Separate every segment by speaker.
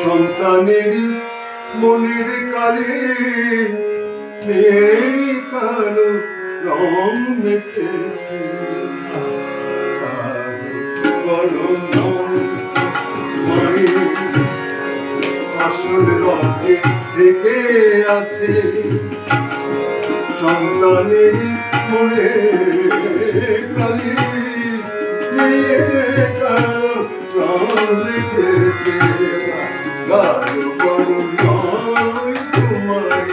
Speaker 1: সন্তানের মনের কালে কালো রং মেখেছে আসল রঙে থেকে আছে সন্তানের মনে কালি কালো রং মেখেছে গাঢ় গরম নয় তোমায়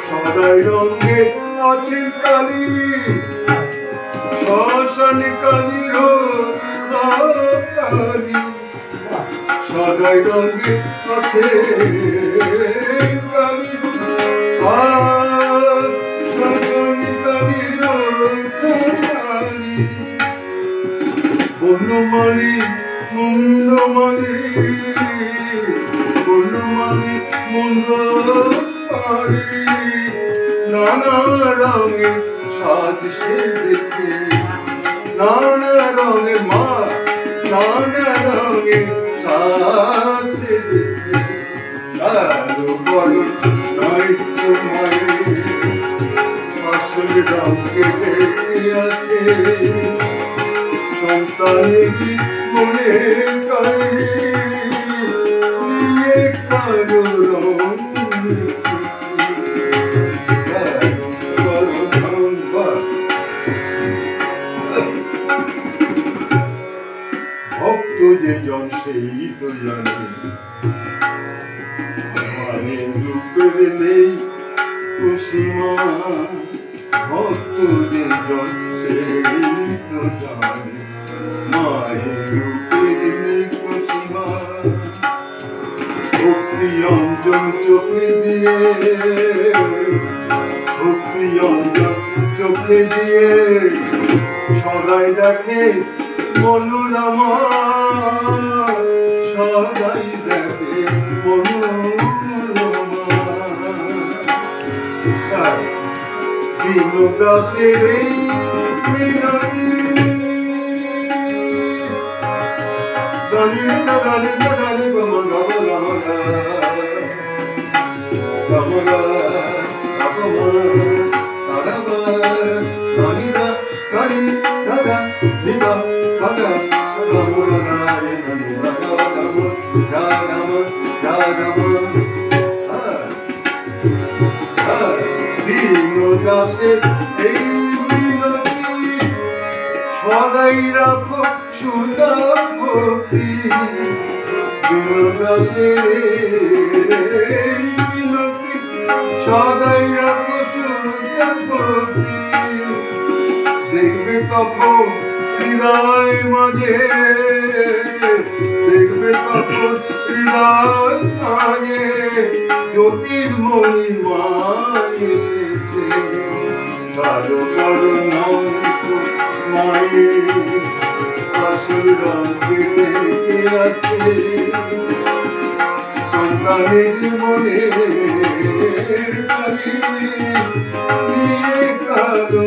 Speaker 1: সদাই রঙে আছে কালি শ্মশান কালির কালি সদাই রঙে আছে কালি আর শ্মশান কালির কালি বনমালী মুন্ডমালী বনমালী মুন্ড পারি নানা রঙে সাজ সেজেছে নানা রঙে মা নানা রঙে সাজ সেজেছে আরো বড় নয় তোমায় আসল রঙ কেটে আছে সন্তানের মনে কালি নিয়ে কালো রঙ ভক্ত যে জন সেই তো জানে মায়ের রূপের নেই সীমা ভক্ত যে জন সেই তো জানে মায়ের রূপের নেই সীমা ভক্তি অঞ্জন চোখে দিয়ে ভক্তি অঞ্জন চোখে দিয়ে সদাই দেখে মনোরমা সদাই দেখে মনোরমা দীনদাসের এই মিনতি দানি দানি দানি গমা সমরা আপমা সারাবা সানিদা সানি দাদা নিদা বাগা গমরা রে ননি বাগাম গাগাম গাগাম দীনদাসের এই মিনতি সদাই রাখো সুদা ভক্তি দীনদাসের এই মিনতি সদাই রাখো সুদা ভক্তি দেখবে তখন হৃদয় মাঝে দেখবে তখন হৃদয় মাঝে জ্যোতির্ময়ী মা এসেছে কালো কালো নাম মায়ের আসল রঙ কেটে আছে সন্তানের মনে কালি নিয়ে কালো